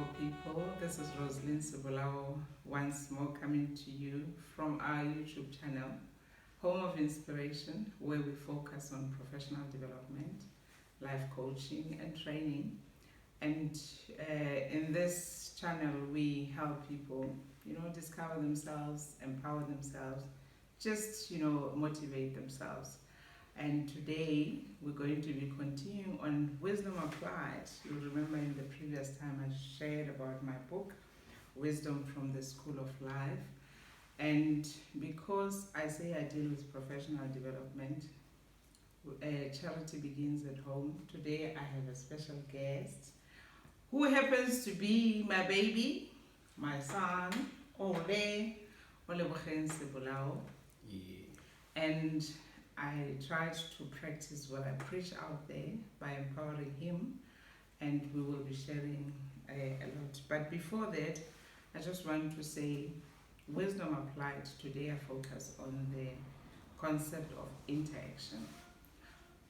beautiful people. This is Rosaline Sebolao once more coming to you from our YouTube channel, Home of Inspiration, where we focus on professional development, life coaching and training. And in this channel, we help people, discover themselves, empower themselves, just, motivate themselves. And today we're going to be continuing on Wisdom Applied. You'll remember in the previous time I shared about my book, Wisdom from the School of Life. And because I say I deal with professional development, charity begins at home. Today I have a special guest who happens to be my baby, my son, Olebogeng Sebolao. Yeah. And I tried to practice what I preach out there by empowering him, and we will be sharing a lot. But before that, I just want to say, Wisdom Applied, today I focus on the concept of interaction.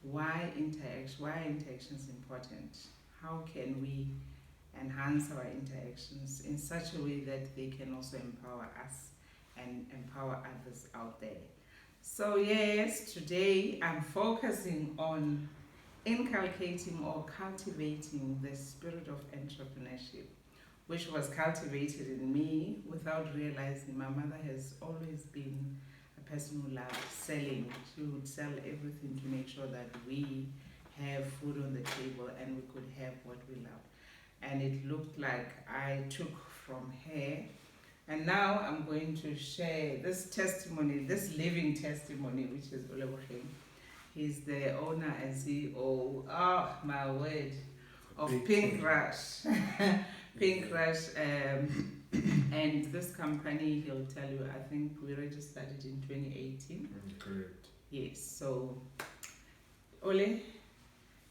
Why interaction? Why are interactions important? How can we enhance our interactions in such a way that they can also empower us and empower others out there? So yes, today I'm focusing on inculcating or cultivating the spirit of entrepreneurship, which was cultivated in me without realizing. My mother has always been a person who loved selling. She would sell everything to make sure that we have food on the table and we could have what we loved. And it looked like I took from her. And now I'm going to share this testimony, this living testimony, which is Olebogeng. He's the owner and CEO, oh my word, of Pink Rush. Pink Rush, and this company, he'll tell you, I think we registered it in 2018. Correct. Yes, so Ole,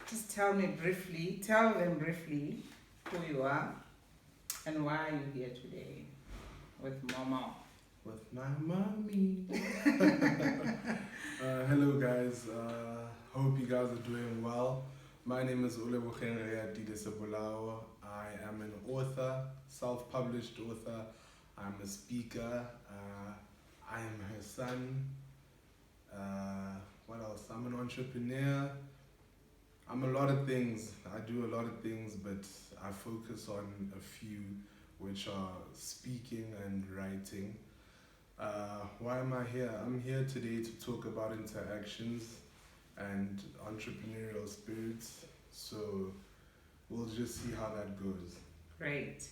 just tell them briefly who you are and why are you here today. With Mama. With my mommy. Hello guys, hope you guys are doing well. My name is Olebogeng Sebolao. I am an author, self-published author. I'm a speaker. I am her son. What else? I'm an entrepreneur. I'm a lot of things. I do a lot of things, but I focus on a few, which are speaking and writing. Why am I here? I'm here today to talk about interactions and entrepreneurial spirits. So we'll just see how that goes. Great.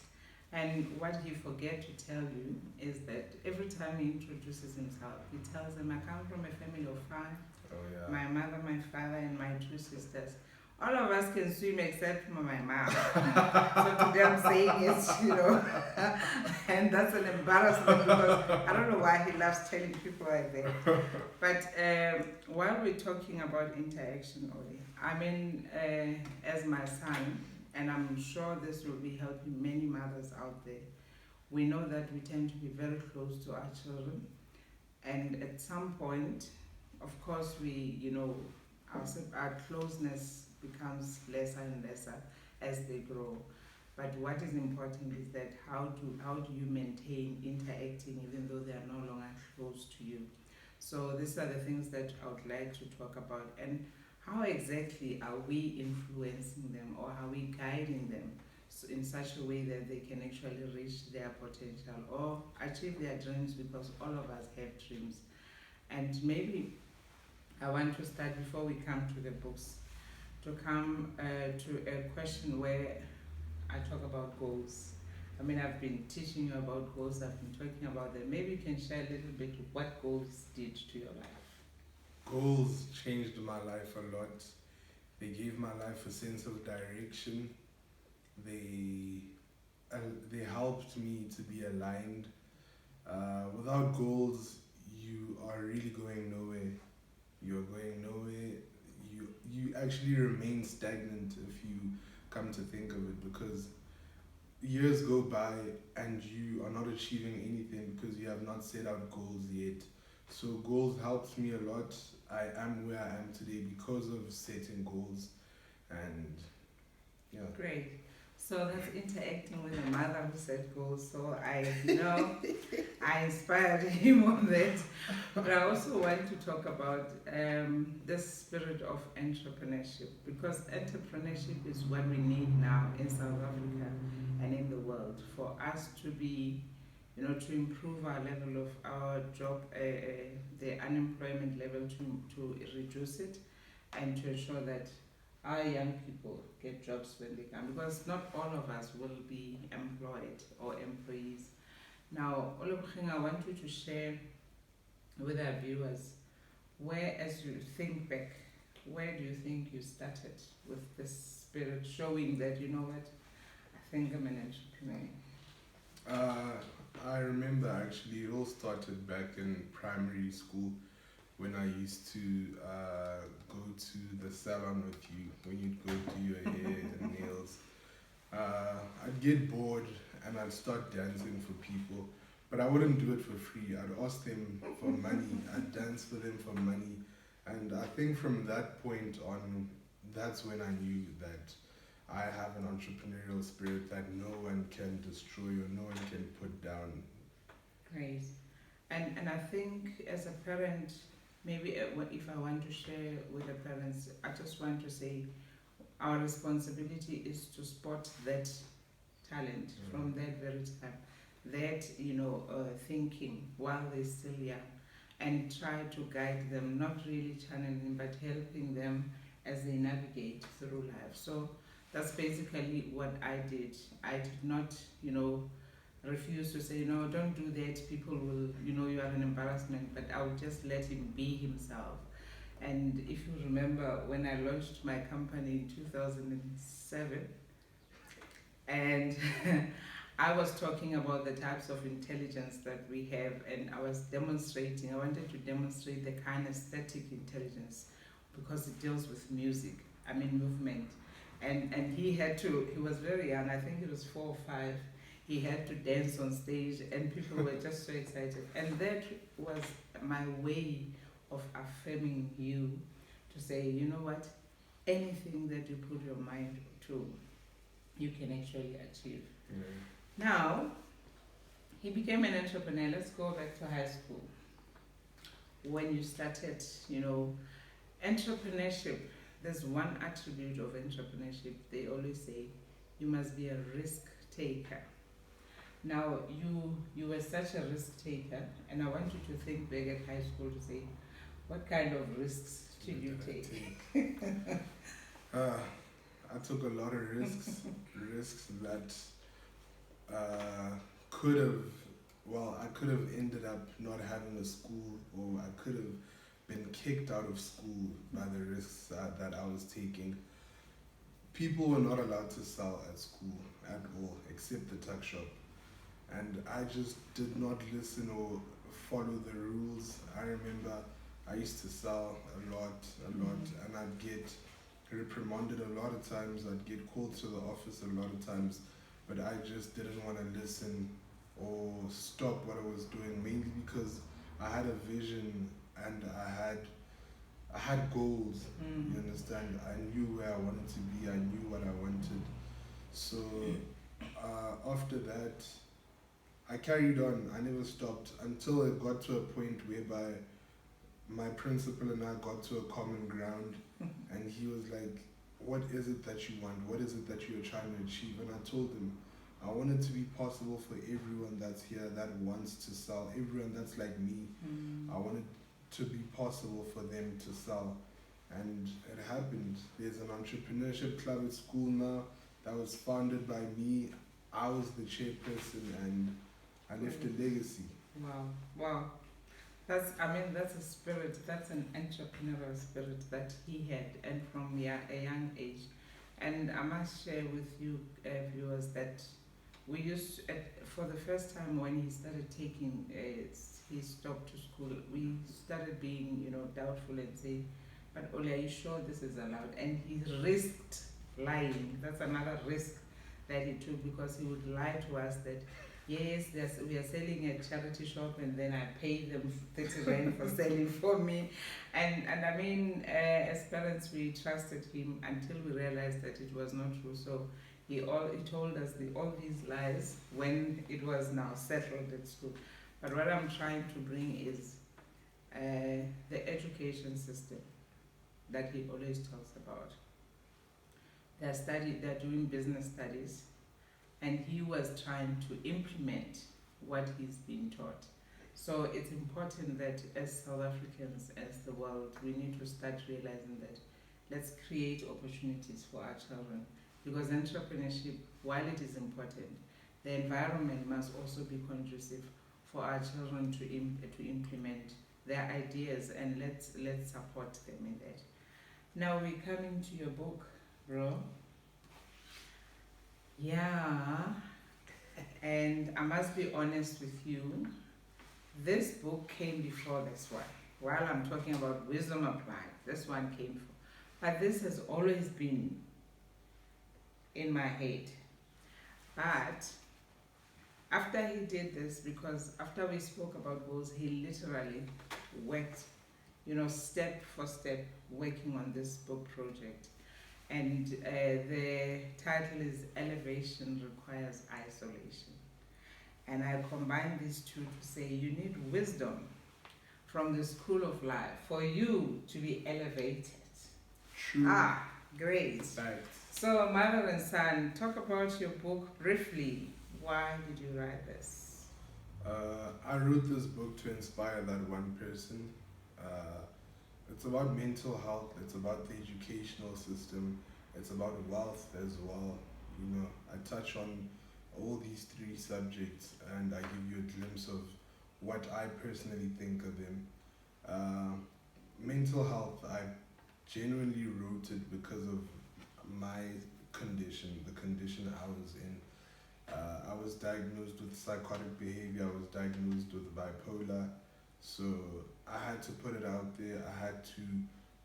And what he forget to tell you is that every time he introduces himself, he tells them, I come from a family of 5. Oh yeah. My mother, my father, and my 2 sisters. All of us can swim except for my mom. So today I'm saying it, and that's an embarrassment because I don't know why he loves telling people like that. But while we're talking about interaction, Oli, I mean, as my son, and I'm sure this will be helping many mothers out there, we know that we tend to be very close to our children. And at some point, of course, our closeness becomes lesser and lesser as they grow. But what is important is that how do you maintain interacting even though they are no longer close to you? So these are the things that I would like to talk about, and how exactly are we influencing them, or are we guiding them in such a way that they can actually reach their potential or achieve their dreams, because all of us have dreams. And maybe I want to start, before we come to the books, to come to a question where I talk about goals. I mean, I've been teaching you about goals, I've been talking about them. Maybe you can share a little bit what goals did to your life. Goals changed my life a lot. They gave my life a sense of direction. They helped me to be aligned. Without goals, you are really going nowhere. You're going nowhere. You actually remain stagnant if you come to think of it, because years go by and you are not achieving anything because you have not set out goals yet. So goals helped me a lot. I am where I am today because of setting goals, and yeah. Great. So that's interacting with a mother who set goals. So I inspired him on that. But I also want to talk about the spirit of entrepreneurship, because entrepreneurship is what we need now in South Africa and in the world for us to be, to improve our level of our job, the unemployment level, to reduce it, and to ensure that our young people get jobs when they come, because not all of us will be employed or employees. Now, Olebogeng, I want you to share with our viewers, where, as you think back, where do you think you started with this spirit, showing that, you know what, I think I'm an entrepreneur? I remember actually it all started back in primary school when I used to go to the salon with you, when you'd go do your hair and nails. I'd get bored and I'd start dancing for people, but I wouldn't do it for free. I'd ask them for money, I'd dance for them for money. And I think from that point on, that's when I knew that I have an entrepreneurial spirit that no one can destroy or no one can put down. Great. And I think as a parent, maybe if I want to share with the parents, I just want to say our responsibility is to spot that talent from that very time, that thinking while they're still young, and try to guide them, not really channeling but helping them as they navigate through life. So that's basically what I did. I did not, refuse to say, no, don't do that, people will, you are an embarrassment, but I would just let him be himself. And if you remember, when I launched my company in 2007, and I was talking about the types of intelligence that we have, and I wanted to demonstrate the kinesthetic intelligence, because it deals with music, movement. And he was very young, I think he was 4 or 5, he had to dance on stage, and people were just so excited. And that was my way of affirming you, to say, you know what, anything that you put your mind to, you can actually achieve. Now, he became an entrepreneur. Let's go back to high school. When you started, entrepreneurship, there's one attribute of entrepreneurship. They always say, you must be a risk taker. Now, you were such a risk taker, and I want you to think back at high school to say, what kind of risks did you take? I took a lot of risks, risks that I could have ended up not having a school, or I could have been kicked out of school by the risks that I was taking. People were not allowed to sell at school at all, except the tuck shop. And I just did not listen or follow the rules. I remember I used to sell a lot, and I'd get reprimanded a lot of times. I'd get called to the office a lot of times, but I just didn't want to listen or stop what I was doing, mainly because I had a vision and I had goals. You understand? I knew where I wanted to be. I knew what I wanted. So after that, I carried on. I never stopped until it got to a point whereby my principal and I got to a common ground, and he was like, what is it that you want? What is it that you're trying to achieve? And I told him, I want it to be possible for everyone that's here that wants to sell, everyone that's like me. I want it to be possible for them to sell. And it happened. There's an entrepreneurship club at school now that was founded by me. I was the chairperson, and I left a legacy. Wow. That's a spirit, that's an entrepreneurial spirit that he had, and from a young age. And I must share with you, viewers, that we used to, for the first time when he started taking his stop to school, we started being, doubtful and saying, but Ole, are you sure this is allowed? And he risked lying. That's another risk that he took, because he would lie to us that, yes, we are selling at charity shop, and then I pay them 30 rand for selling for me. And as parents, we trusted him until we realized that it was not true. So He told us all these lies when it was now settled at school. But what I'm trying to bring is the education system that he always talks about. They're doing business studies, and he was trying to implement what he's been taught. So it's important that as South Africans, as the world, we need to start realizing that let's create opportunities for our children, because entrepreneurship, while it is important, the environment must also be conducive for our children to implement their ideas, and let's support them in that. Now we're coming to your book, bro. Yeah, and I must be honest with you, this book came before this one. While I'm talking about Wisdom Applied, this one came before. But this has always been in my head. But after he did this, because after we spoke about goals, he literally worked, step for step, working on this book project. And the title is Elevation Requires Isolation. And I combine these two to say you need wisdom from the school of life for you to be elevated. True. Great. Right. So, mother and son, talk about your book briefly. Why did you write this? I wrote this book to inspire that one person. It's about mental health, it's about the educational system, it's about wealth as well. I touch on all these three subjects, and I give you a glimpse of what I personally think of them. Mental health, I genuinely wrote it because of my condition, the condition I was in. I was diagnosed with psychotic behavior, I was diagnosed with bipolar, so I had to put it out there. I had to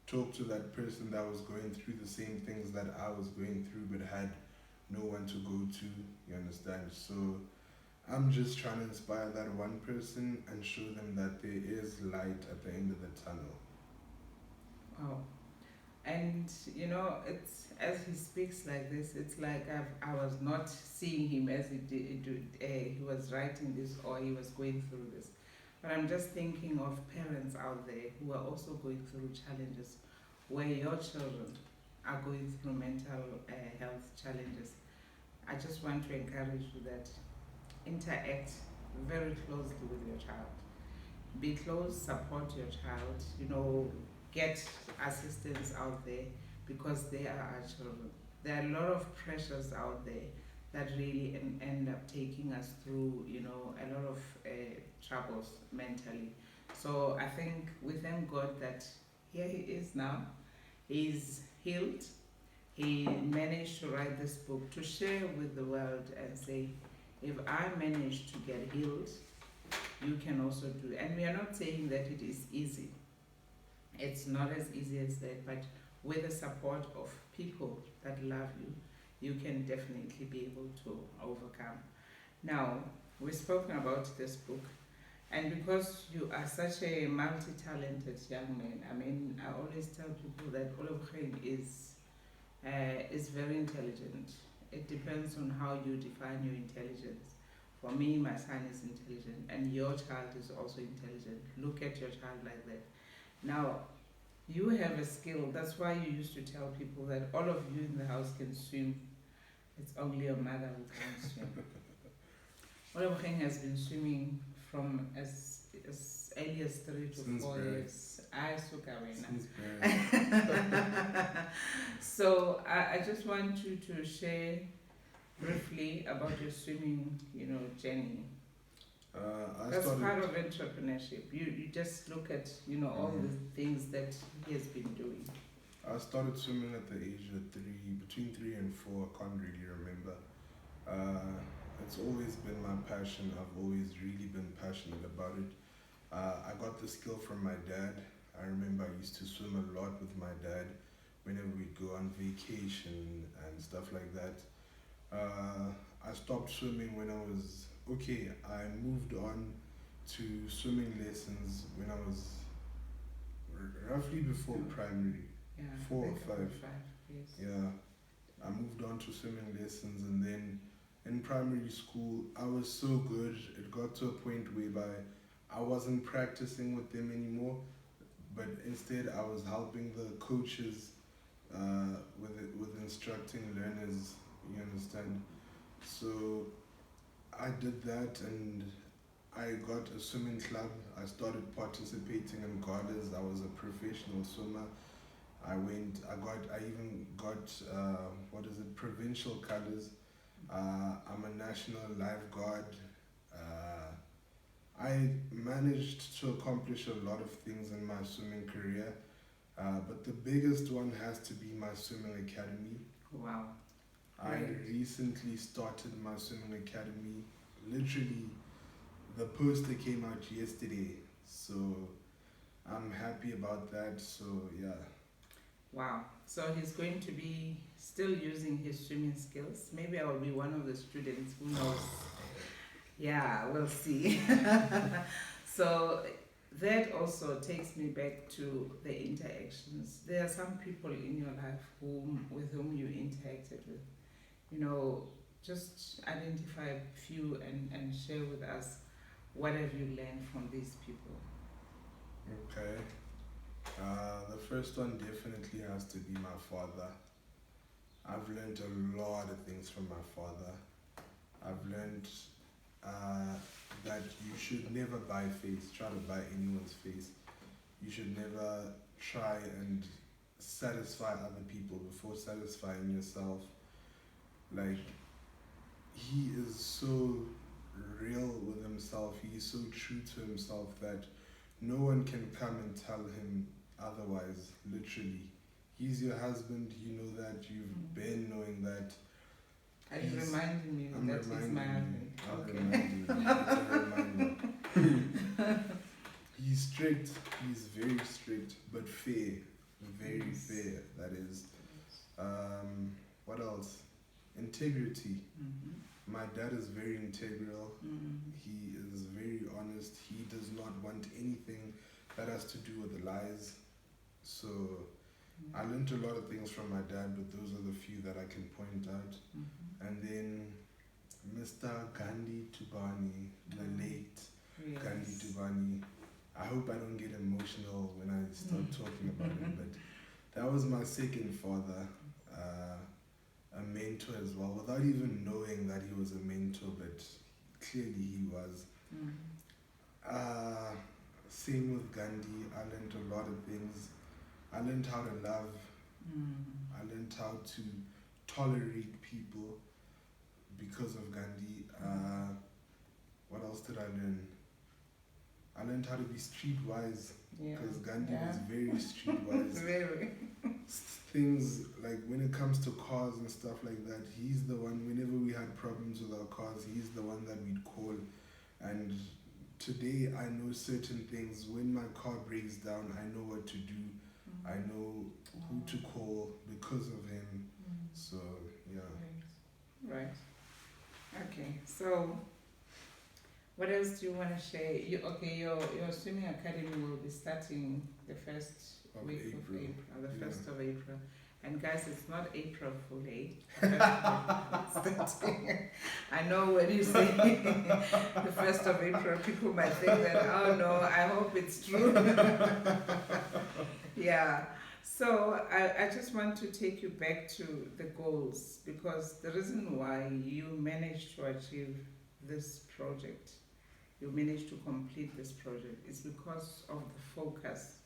talk to that person that was going through the same things that I was going through but had no one to go to, you understand? So I'm just trying to inspire that one person and show them that there is light at the end of the tunnel. Oh, and it's as he speaks like this, it's like I was not seeing him as he was writing this or he was going through this. But I'm just thinking of parents out there who are also going through challenges where your children are going through mental health challenges. I just want to encourage you that interact very closely with your child. Be close, support your child, get assistance out there because they are our children. There are a lot of pressures out there that really end up taking us through, a lot of troubles mentally. So I think we thank God that here he is now. He's healed. He managed to write this book to share with the world and say, if I managed to get healed, you can also do it. And we are not saying that it is easy. It's not as easy as that, but with the support of people that love you, you can definitely be able to overcome. Now, we've spoken about this book, and because you are such a multi-talented young man, I always tell people that Olebogeng is very intelligent. It depends on how you define your intelligence. For me, my son is intelligent, and your child is also intelligent. Look at your child like that. Now, you have a skill. That's why you used to tell people that all of you in the house can swim. It's only your mother who can't swim. Olebogeng has been swimming from as early as 3 to 4 years. So I just want you to share briefly about your swimming, journey. That's part of entrepreneurship. You just look at, all the things that he has been doing. I started swimming at the age of between 3 and 4, I can't really remember. It's always been my passion. I've always really been passionate about it. I got the skill from my dad. I remember I used to swim a lot with my dad whenever we'd go on vacation and stuff like that. I stopped swimming when I was, I moved on to swimming lessons when I was roughly before primary, 4 or 5. Yes. Yeah. I moved on to swimming lessons, and then in primary school, I was so good. It got to a point whereby I wasn't practicing with them anymore, but instead I was helping the coaches with instructing learners. You understand? So I did that, and I got a swimming club. I started participating in garters. I was a professional swimmer. I even got, provincial colors. I'm a national lifeguard. I managed to accomplish a lot of things in my swimming career, but the biggest one has to be my swimming academy. Wow. I recently started my swimming academy. Literally, the poster came out yesterday, so I'm happy about that. So yeah. Wow. So he's going to be still using his swimming skills. Maybe I will be one of the students. Who knows? Yeah, we'll see. So that also takes me back to the interactions. There are some people in your life with whom you interacted with. Just identify a few and share with us what have you learned from these people. Okay. The first one definitely has to be my father. I've learned a lot of things from my father. I've learned that you should never try to buy anyone's face. You should never try and satisfy other people before satisfying yourself. Like, he is so real with himself. He is so true to himself that no one can come and tell him otherwise, literally. He's your husband, you know that, you've been knowing that. Are you reminding me that he's my husband? He's strict, he's very strict, but fair. Very fair, that is. What else? Integrity. My dad is very integral. He is very honest. He does not want anything that has to do with lies. So I learned a lot of things from my dad, but those are the few that I can point out. And then Mr. Gandhi Tubani, the late Gandhi Tubani. I hope I don't get emotional when I start talking about him, but that was my second father, a mentor as well, without even knowing that he was a mentor, but clearly he was. Same with Gandhi. I learned a lot of things. I learned how to love. I learned how to tolerate people because of Gandhi. What else did I learn? I learned how to be streetwise because Gandhi was very streetwise. Very. Things like when it comes to cars and stuff like that, he's the one, whenever we had problems with our cars, he's the one that we'd call. And today I know certain things. When my car breaks down, I know what to do. I know who to call because of him. So yeah. Right. Okay. So what else do you want to share? Your swimming academy will be starting the first week of April, the 1st of April. And guys, it's not April Fool, eh? I know when you say the 1st of April, people might think that, oh no, I hope it's true. Yeah. So I just want to take you back to the goals, because the reason why you managed to achieve this project, you managed to complete this project, is because of the focus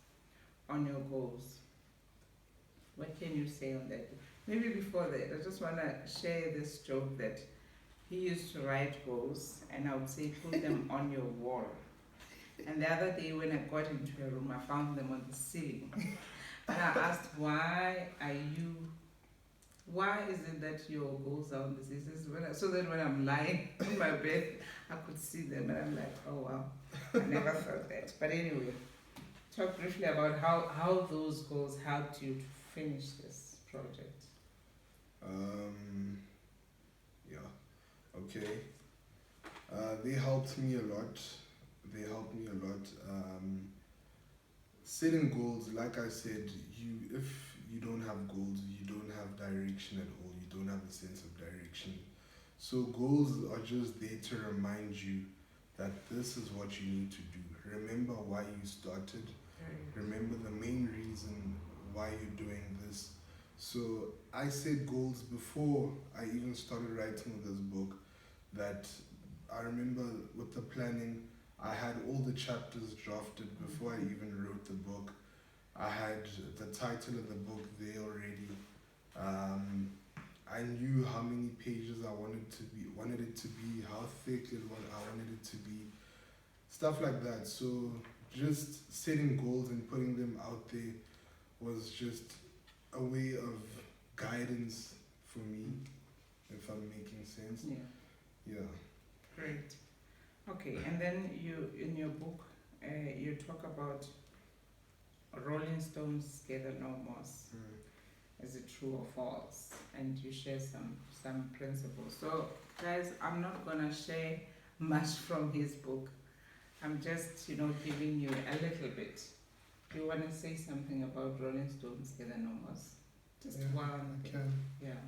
on your goals. What can you say on that? Maybe before that, I just want to share this joke that he used to write goals, and I would say put them on your wall. And the other day when I got into a room, I found them on the ceiling. And I asked, why is it that your goals are on the ceiling? So that when I'm lying in my bed, I could see them, and I'm like, oh wow, I never thought that. But anyway, talk briefly about how those goals helped you to finish this project. Okay. They helped me a lot. Setting goals, like I said, if you don't have goals, you don't have direction at all, you don't have a sense of direction. So goals are just there to remind you that this is what you need to do. Remember why you started. Remember the main reason why you're doing this. So I set goals before I even started writing this book, that I remember with the planning, I had all the chapters drafted before I even wrote the book. I had the title of the book there already. I knew how many pages I wanted it to be, how thick I wanted it to be, stuff like that. So just setting goals and putting them out there was just a way of guidance for me, if I'm making sense. Yeah. Great. Okay, and then you, in your book, you talk about Rolling Stones Gather No Moss. Is it true or false? And you share some principles. So guys, I'm not gonna share much from his book. I'm just, giving you a little bit. Do you want to say something about Rolling Stones Gather No Moss? Just one. I can. Yeah.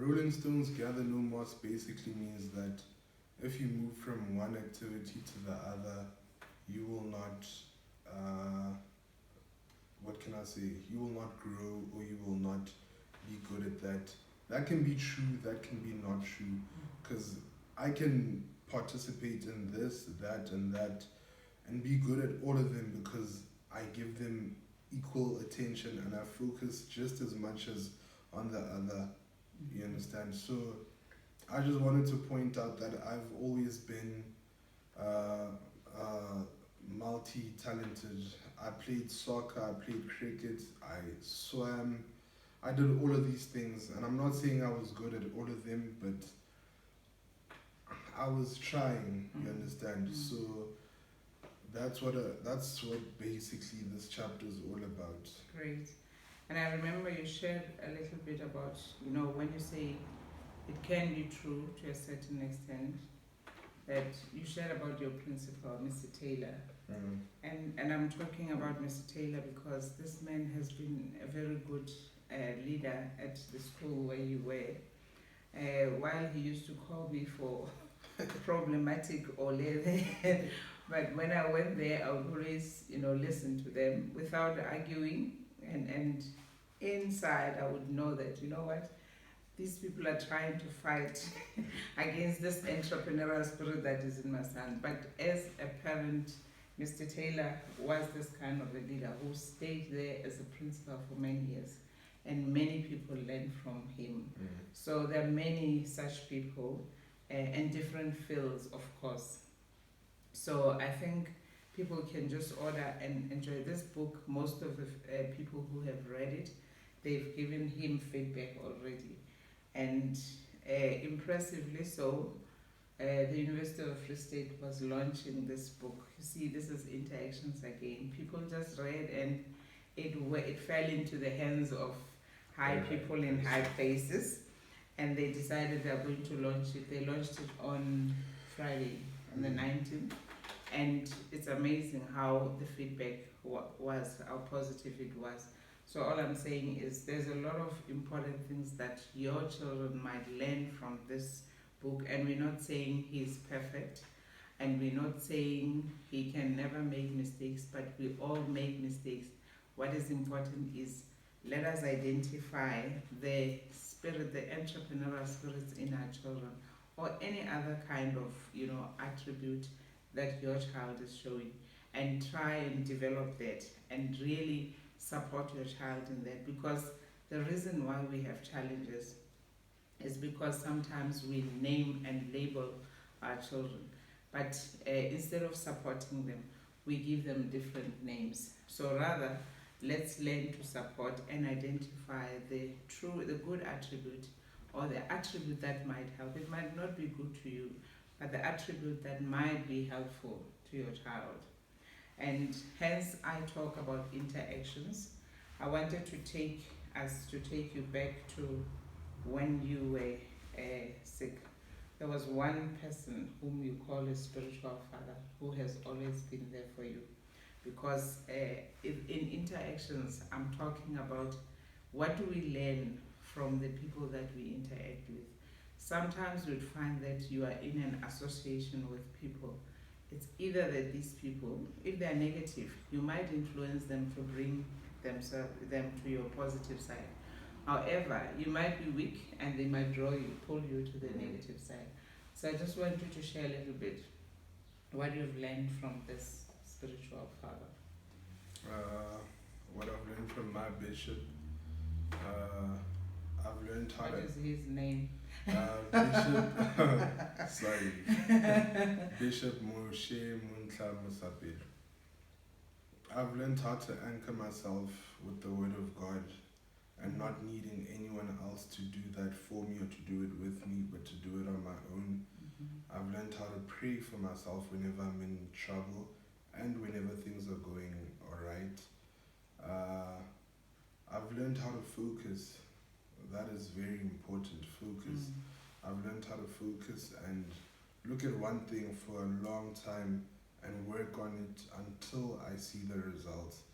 Rolling Stones Gather No Moss basically means that if you move from one activity to the other, you will not, what can I say? You will not grow, or you will not be good at that. That can be true, that can be not true. Because I can participate in this, that, and be good at all of them because I give them equal attention and I focus just as much as on the other. You understand? So I just wanted to point out that I've always been multi-talented. I played soccer, I played cricket, I swam, I did all of these things, and I'm not saying I was good at all of them, but I was trying, you understand? So that's what basically this chapter is all about. Great. And I remember you shared a little bit about, when you say it can be true to a certain extent, that you shared about your principal, Mr. Taylor. And I'm talking about Mr. Taylor because this man has been a very good leader at the school where you were. While he used to call me for problematic Ole, but when I went there, I would always, listen to them without arguing. And inside, I would know that, these people are trying to fight against this entrepreneurial spirit that is in my son. But as a parent, Mr. Taylor was this kind of a leader who stayed there as a principal for many years, and many people learned from him. So there are many such people in different fields, of course. So I think people can just order and enjoy this book. Most of the people who have read it, they've given him feedback already. And impressively so, the University of Free State was launching this book. You see, this is interactions again. People just read and it fell into the hands of high people in high places, and they decided they're going to launch it. They launched it on Friday, on the 19th, and it's amazing how the feedback was, how positive it was. So all I'm saying is there's a lot of important things that your children might learn from this book, and we're not saying he's perfect, and we're not saying he can never make mistakes, but we all make mistakes. What is important is let us identify the spirit, the entrepreneurial spirits in our children, or any other kind of attribute that your child is showing, and try and develop that and really support your child in that. Because the reason why we have challenges is because sometimes we name and label our children, but instead of supporting them, we give them different names. So rather, let's learn to support and identify the good attribute, or the attribute that might help. It might not be good to you, but the attribute that might be helpful to your child. And hence I talk about interactions. I wanted to take you back to when you were sick. There was one person whom you call a spiritual father who has always been there for you. Because in interactions, I'm talking about what do we learn from the people that we interact with. Sometimes you'd find that you are in an association with people. It's either that these people, if they're negative, you might influence them to bring them to your positive side. However, you might be weak and they might pull you to the negative side. So I just want you to share a little bit what you've learned from this spiritual father. What I've learned from my bishop, I've learned how What to. is his name? Bishop, sorry, Bishop Moshe Muntla Musapir. I've learned how to anchor myself with the Word of God and not needing anyone else to do that for me or to do it with me, but to do it on my own. I've learned how to pray for myself whenever I'm in trouble and whenever things are going alright. I've learned how to focus. That is very important, focus. I've learned how to focus and look at one thing for a long time and work on it until I see the results.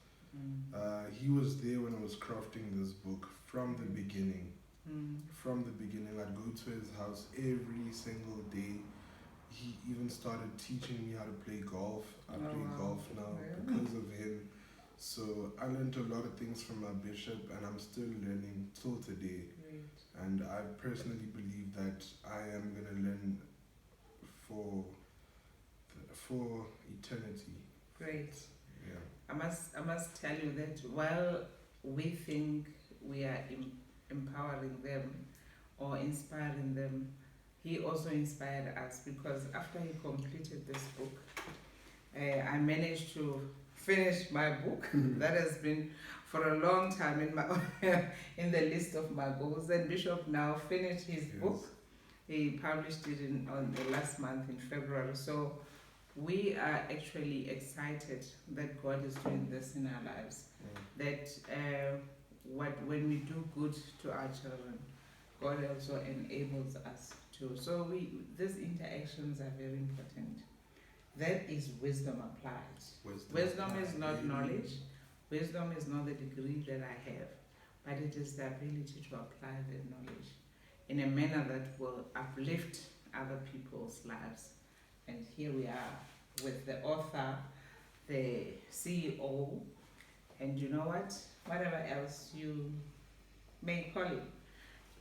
He was there when I was crafting this book from the beginning. From the beginning, I'd go to his house every single day. He even started teaching me how to play golf. I play golf now because of him. So I learned a lot of things from my bishop and I'm still learning till today. Great. And I personally believe that I am going to learn for eternity. Great. Yeah. I must tell you that while we think we are empowering them or inspiring them, he also inspired us, because after he completed this book, I managed to finish my book. That has been for a long time in my in the list of my goals. And Bishop now finished his book. He published it on the last month in February. So we are actually excited that God is doing this in our lives. That when we do good to our children, God also enables us to. So these interactions are very important. That is wisdom applied. Wisdom is not knowledge. Wisdom is not the degree that I have, but it is the ability to apply that knowledge in a manner that will uplift other people's lives. And here we are with the author, the CEO, and you know what? Whatever else you may call it.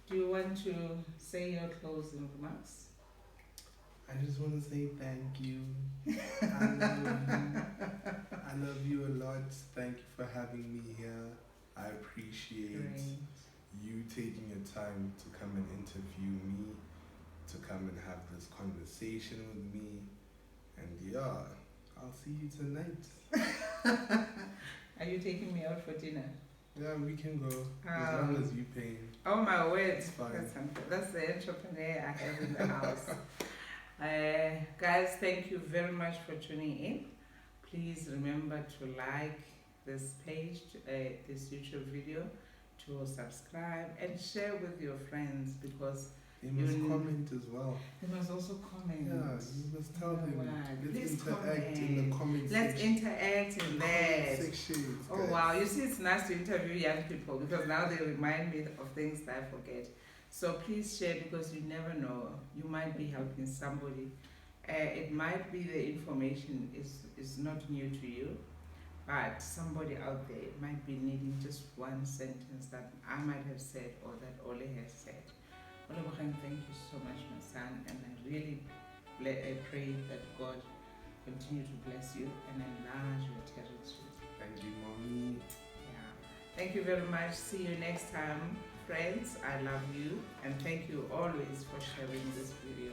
Do you want to say your closing remarks? I just want to say thank you. I love you a lot. Thank you for having me here. I appreciate you taking your time to come and interview me, to come and have this conversation with me. And yeah, I'll see you tonight. Are you taking me out for dinner? Yeah, we can go. As long as you pay. Oh my word. It's fine. That's the entrepreneur I have in the house. Guys, thank you very much for tuning in. Please remember to like this page, this YouTube video, to subscribe and share with your friends, because they must comment as well. They must also comment. Yeah, you must tell them. Let's interact comment in the comment section. Let's interact in that. Sections, oh wow, you see, it's nice to interview young people, because now they remind me of things that I forget. So please share, because you never know. You might be helping somebody. It might be the information is not new to you, but somebody out there might be needing just one sentence that I might have said or that Ole has said. Olebogeng, thank you so much, my son, and I really pray that God continue to bless you and enlarge your territory. Thank you, Mommy. Yeah. Thank you very much. See you next time, friends. I love you, and thank you always for sharing this video.